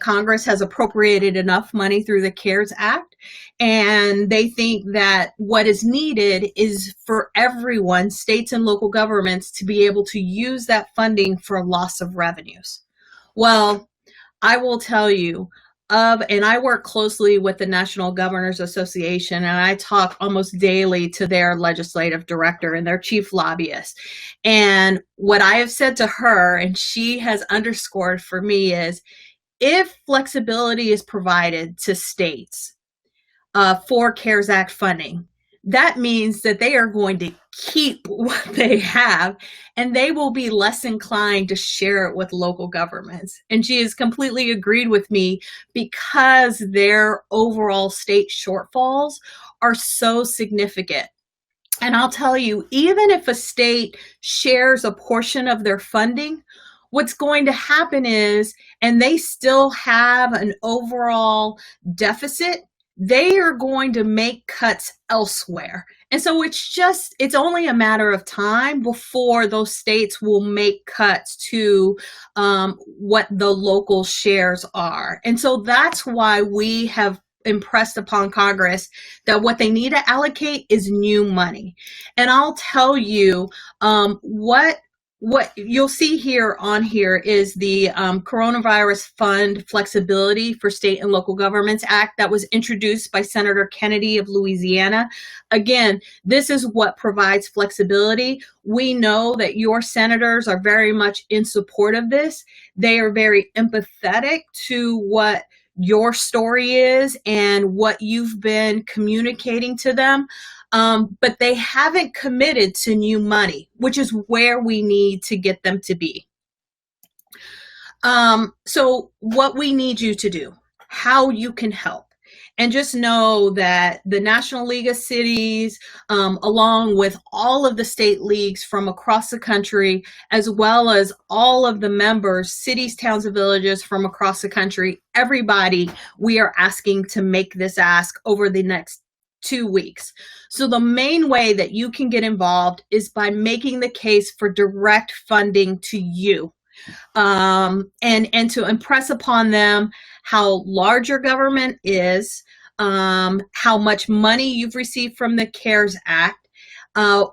Congress has appropriated enough money through the CARES Act, and they think that what is needed is for everyone, states and local governments, to be able to use that funding for loss of revenues. Well, I will tell you, and I work closely with the National Governors Association, and I talk almost daily to their legislative director and their chief lobbyist. And what I have said to her, and she has underscored for me, is if flexibility is provided to states for CARES Act funding, that means that they are going to keep what they have, and they will be less inclined to share it with local governments. And she has completely agreed with me because their overall state shortfalls are so significant. And I'll tell you, even if a state shares a portion of their funding, what's going to happen is, and they still have an overall deficit, they are going to make cuts elsewhere. And so it's only a matter of time before those states will make cuts to what the local shares are. And so that's why we have impressed upon Congress that what they need to allocate is new money. And I'll tell you what you'll see here on here is the Coronavirus Fund Flexibility for State and Local Governments Act that was introduced by Senator Kennedy of Louisiana. Again, this is what provides flexibility. We know that your senators are very much in support of this. They are very empathetic to what your story is and what you've been communicating to them. But they haven't committed to new money, which is where we need to get them to be. So what we need you to do, how you can help. And just know that the National League of Cities, along with all of the state leagues from across the country, as well as all of the members, cities, towns, and villages from across the country, everybody, we are asking to make this ask over the next 2 weeks. So the main way that you can get involved is by making the case for direct funding to you, and to impress upon them how large your government is, how much money you've received from the CARES Act, how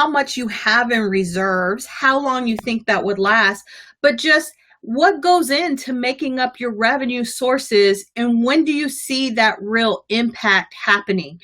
much you have in reserves, how long you think that would last, but just what goes into making up your revenue sources, and when do you see that real impact happening?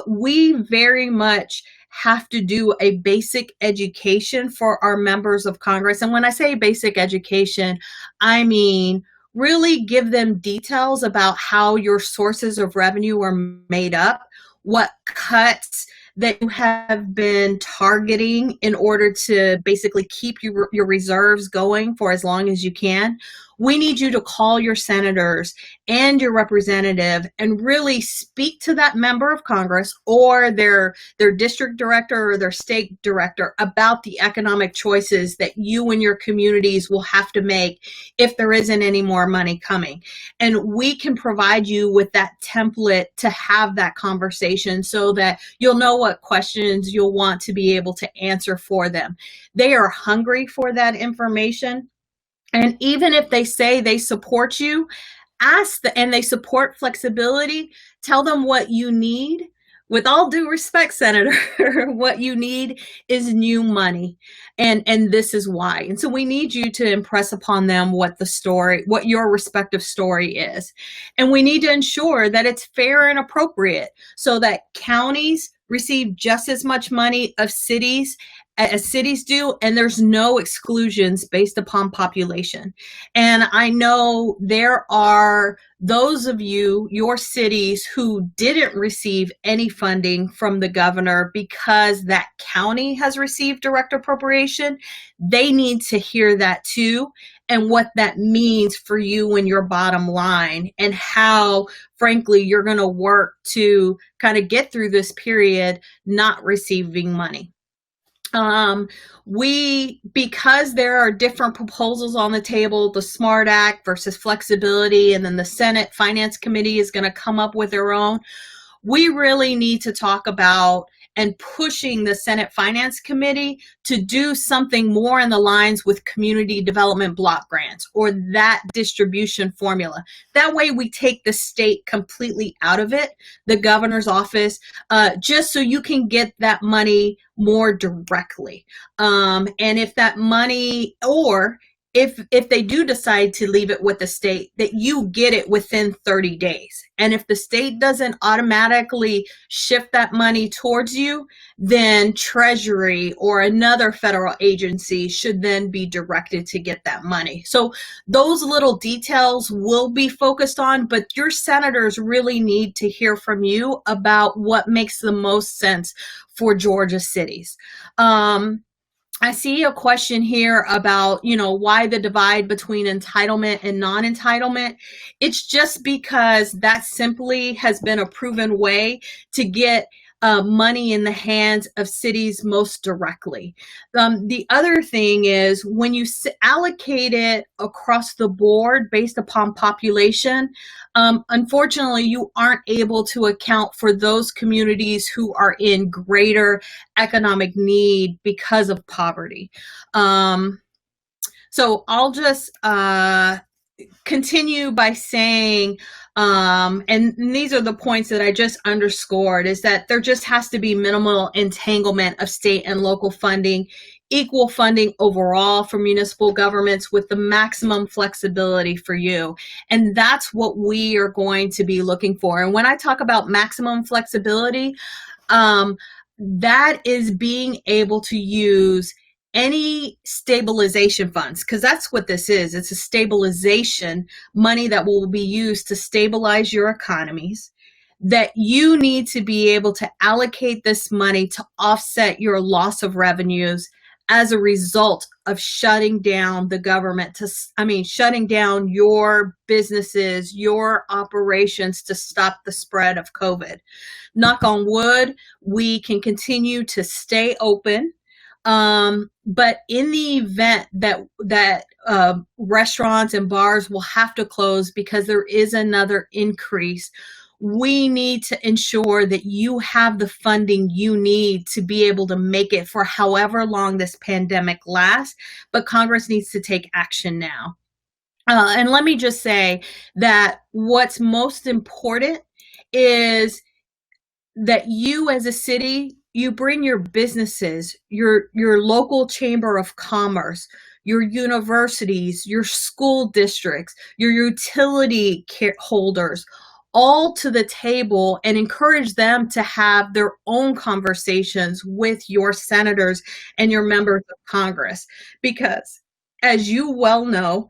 We very much have to do a basic education for our members of Congress. And when I say basic education, I mean really give them details about how your sources of revenue are made up, what cuts that you have been targeting in order to basically keep your reserves going for as long as you can. We need you to call your senators and your representative and really speak to that member of Congress or their district director or their state director about the economic choices that you and your communities will have to make if there isn't any more money coming. And we can provide you with that template to have that conversation so that you'll know what questions you'll want to be able to answer for them. They are hungry for that information. And even if they say they support you, and they support flexibility, tell them what you need. With all due respect, Senator, what you need is new money. And this is why. And so we need you to impress upon them what your respective story is. And we need to ensure that it's fair and appropriate so that counties receive just as much money as cities do, and there's no exclusions based upon population. And I know there are those of your cities who didn't receive any funding from the governor because that county has received direct appropriation. They need to hear that too, and what that means for you and your bottom line, and how, frankly, you're going to work to kind of get through this period not receiving money. Because there are different proposals on the table, the SMART Act versus flexibility, and then the Senate Finance Committee is going to come up with their own. We really need to talk about and pushing the Senate Finance Committee to do something more in the lines with community development block grants or that distribution formula. That way we take the state completely out of it, the governor's office, just so you can get that money more directly. And if that money, or if they do decide to leave it with the state, that you get it within 30 days. And if the state doesn't automatically shift that money towards you, then Treasury or another federal agency should then be directed to get that money. So those little details will be focused on, but your senators really need to hear from you about what makes the most sense for Georgia cities. I see a question here about, why the divide between entitlement and non-entitlement. It's just because that simply has been a proven way to get money in the hands of cities most directly. The other thing is when you allocate it across the board based upon population, unfortunately, you aren't able to account for those communities who are in greater economic need because of poverty. So I'll just continue by saying, and these are the points that I just underscored, is that there just has to be minimal entanglement of state and local funding, equal funding overall for municipal governments with the maximum flexibility for you. And that's what we are going to be looking for. And when I talk about maximum flexibility, that is being able to use any stabilization funds, because that's what this is. It's a stabilization money that will be used to stabilize your economies, that you need to be able to allocate this money to offset your loss of revenues as a result of shutting down the government, shutting down your businesses, your operations to stop the spread of COVID. Knock on wood, we can continue to stay open. But in the event that restaurants and bars will have to close because there is another increase, we need to ensure that you have the funding you need to be able to make it for however long this pandemic lasts. But Congress needs to take action now. And let me just say that what's most important is that you as a city, you bring your businesses, your local chamber of commerce, your universities, your school districts, your utility holders, all to the table and encourage them to have their own conversations with your senators and your members of Congress. Because as you well know,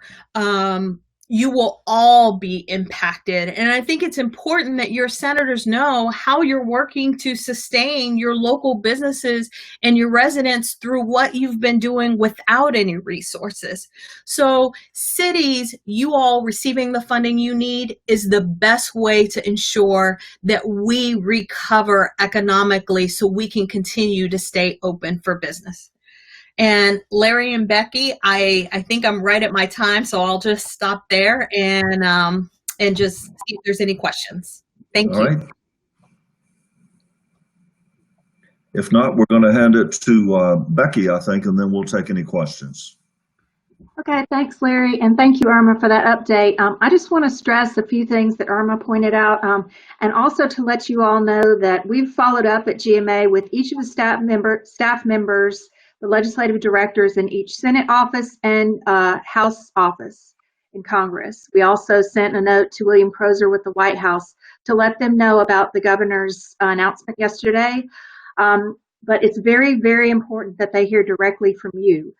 you will all be impacted. And I think it's important that your senators know how you're working to sustain your local businesses and your residents through what you've been doing without any resources. So cities, you all receiving the funding you need is the best way to ensure that we recover economically so we can continue to stay open for business. And Larry and Becky, I think I'm right at my time, so I'll just stop there and just see if there's any questions. Thank you. All right. If not, we're going to hand it to Becky, I think, and then we'll take any questions. Okay, thanks, Larry, and thank you, Irma, for that update. I just want to stress a few things that Irma pointed out, and also to let you all know that we've followed up at GMA with each of the staff members, the legislative directors in each Senate office and House office in Congress. We also sent a note to William Crozer with the White House to let them know about the governor's announcement yesterday. But it's very, very important that they hear directly from you.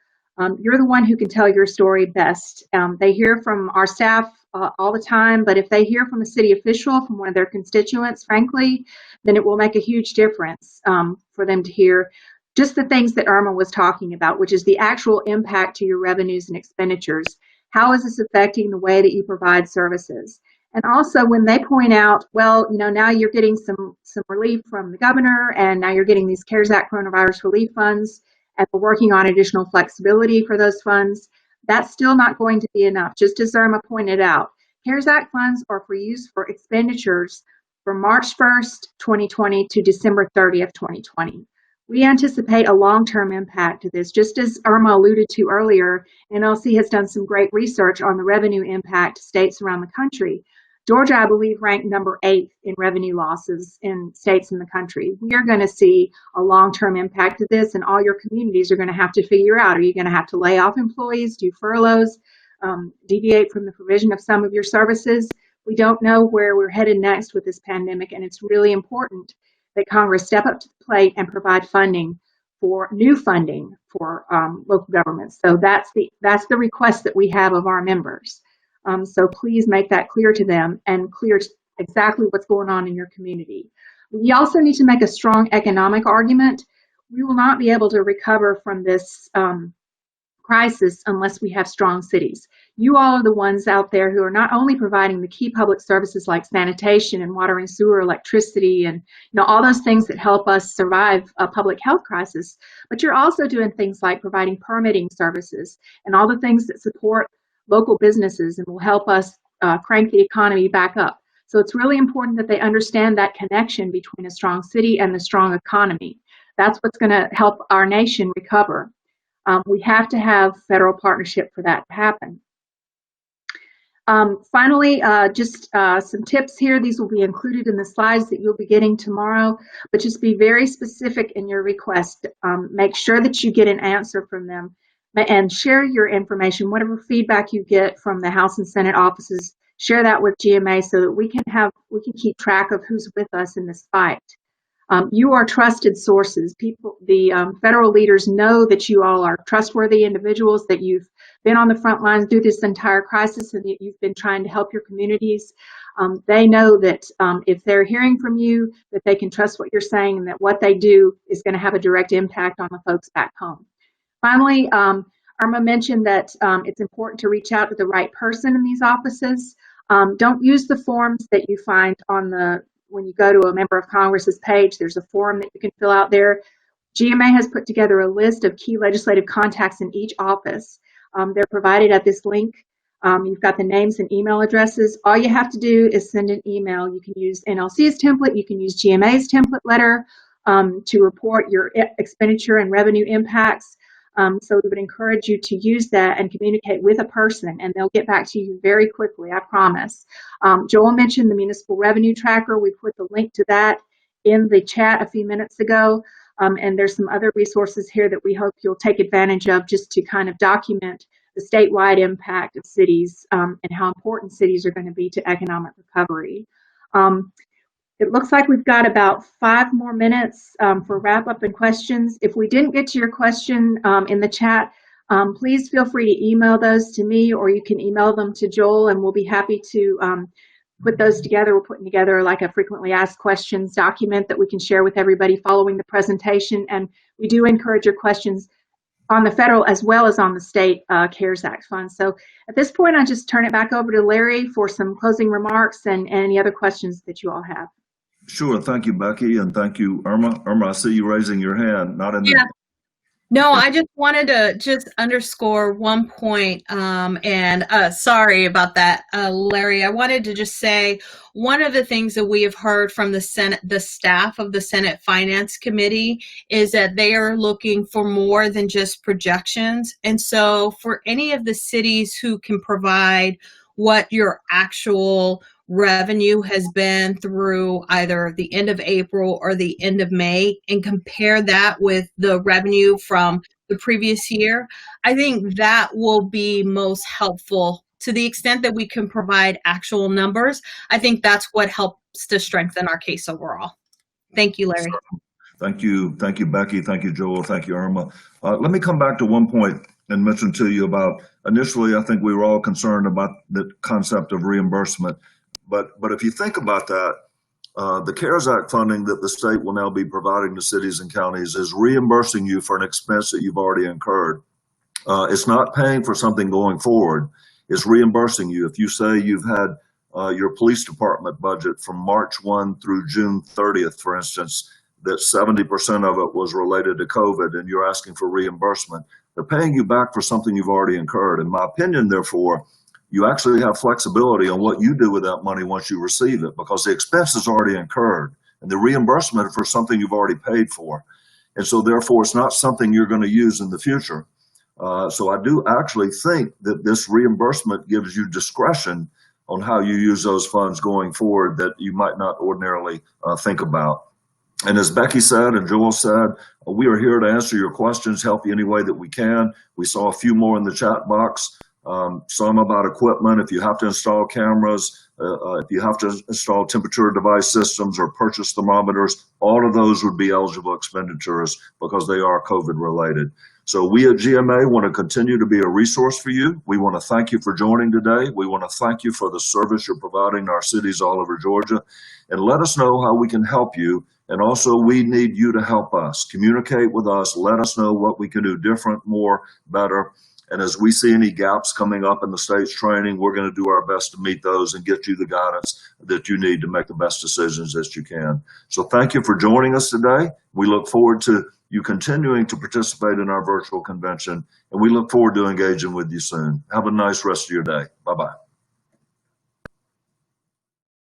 You're the one who can tell your story best. They hear from our staff all the time, but if they hear from a city official, from one of their constituents, frankly, then it will make a huge difference for them to hear just the things that Irma was talking about, which is the actual impact to your revenues and expenditures. How is this affecting the way that you provide services? And also when they point out, well, now you're getting some relief from the governor, and now you're getting these CARES Act coronavirus relief funds, and we're working on additional flexibility for those funds, that's still not going to be enough. Just as Irma pointed out, CARES Act funds are for use for expenditures from March 1st, 2020 to December 30th, 2020. We anticipate a long-term impact to this. Just as Irma alluded to earlier, NLC has done some great research on the revenue impact to states around the country. Georgia, I believe, ranked number 8 in revenue losses in states in the country. We are going to see a long-term impact of this, and all your communities are going to have to figure out, are you going to have to lay off employees, do furloughs, deviate from the provision of some of your services? We don't know where we're headed next with this pandemic, and it's really important that Congress step up to the plate and provide new funding for local governments. So that's the request that we have of our members. So please make that clear to them and clear exactly what's going on in your community. We also need to make a strong economic argument. We will not be able to recover from this crisis unless we have strong cities. You all are the ones out there who are not only providing the key public services like sanitation and water and sewer, electricity, and all those things that help us survive a public health crisis, but you're also doing things like providing permitting services and all the things that support local businesses and will help us crank the economy back up. So it's really important that they understand that connection between a strong city and the strong economy. That's what's going to help our nation recover. We have to have federal partnership for that to happen. Finally, just some tips here. These will be included in the slides that you'll be getting tomorrow, but just be very specific in your request. Make sure that you get an answer from them and share your information, whatever feedback you get from the House and Senate offices, share that with GMA so that we can keep track of who's with us in this fight. You are trusted sources. The federal leaders know that you all are trustworthy individuals, that you've been on the front lines through this entire crisis and that you've been trying to help your communities. They know that if they're hearing from you, that they can trust what you're saying and that what they do is going to have a direct impact on the folks back home. Finally, Irma mentioned that it's important to reach out to the right person in these offices. Don't use the forms that you find when you go to a member of Congress's page. There's a form that you can fill out there. GMA has put together a list of key legislative contacts in each office. They're provided at this link. You've got the names and email addresses. All you have to do is send an email. You can use NLC's template. You can use GMA's template letter to report your expenditure and revenue impacts. So we would encourage you to use that and communicate with a person, and they'll get back to you very quickly, I promise. Joel mentioned the municipal revenue tracker. We put the link to that in the chat a few minutes ago, and there's some other resources here that we hope you'll take advantage of just to kind of document the statewide impact of cities and how important cities are going to be to economic recovery. It looks like we've got about 5 more minutes for wrap-up and questions. If we didn't get to your question in the chat, please feel free to email those to me, or you can email them to Joel, and we'll be happy to put those together. We're putting together like a frequently asked questions document that we can share with everybody following the presentation, and we do encourage your questions on the federal as well as on the state CARES Act funds. So at this point, I'll just turn it back over to Larry for some closing remarks and any other questions that you all have. Sure. Thank you, Becky, and thank you, Irma. Irma, I see you raising your hand. Not in the. No, I just wanted to just underscore one point, and sorry about that, Larry. I wanted to just say one of the things that we have heard from the staff of the Senate Finance Committee is that they are looking for more than just projections. And so for any of the cities who can provide what your actual revenue has been through either the end of April or the end of May and compare that with the revenue from the previous year, I think that will be most helpful to the extent that we can provide actual numbers. I think that's what helps to strengthen our case overall. Thank you, Larry. Thank you. Thank you, Becky. Thank you, Joel. Thank you, Irma. Let me come back to one point and mention to you about, initially, I think we were all concerned about the concept of reimbursement. But if you think about that, the CARES Act funding that the state will now be providing to cities and counties is reimbursing you for an expense that you've already incurred. It's not paying for something going forward. It's reimbursing you. If you say you've had your police department budget from March 1 through June 30th, for instance, that 70% of it was related to COVID and you're asking for reimbursement, they're paying you back for something you've already incurred. In my opinion, therefore, you actually have flexibility on what you do with that money once you receive it, because the expense is already incurred and the reimbursement for something you've already paid for. And so therefore, it's not something you're going to use in the future. So I do actually think that this reimbursement gives you discretion on how you use those funds going forward that you might not ordinarily think about. And as Becky said and Joel said, we are here to answer your questions, help you any way that we can. We saw a few more in the chat box, some about equipment, if you have to install cameras, if you have to install temperature device systems or purchase thermometers, all of those would be eligible expenditures because they are COVID related. So we at GMA want to continue to be a resource for you. We want to thank you for joining today. We want to thank you for the service you're providing our cities all over Georgia, and let us know how we can help you. And also, we need you to help us. Communicate with us. Let us know what we can do different, more, better. And as we see any gaps coming up in the state's training, we're going to do our best to meet those and get you the guidance that you need to make the best decisions that you can. So thank you for joining us today. We look forward to you continuing to participate in our virtual convention, and we look forward to engaging with you soon. Have a nice rest of your day. Bye-bye.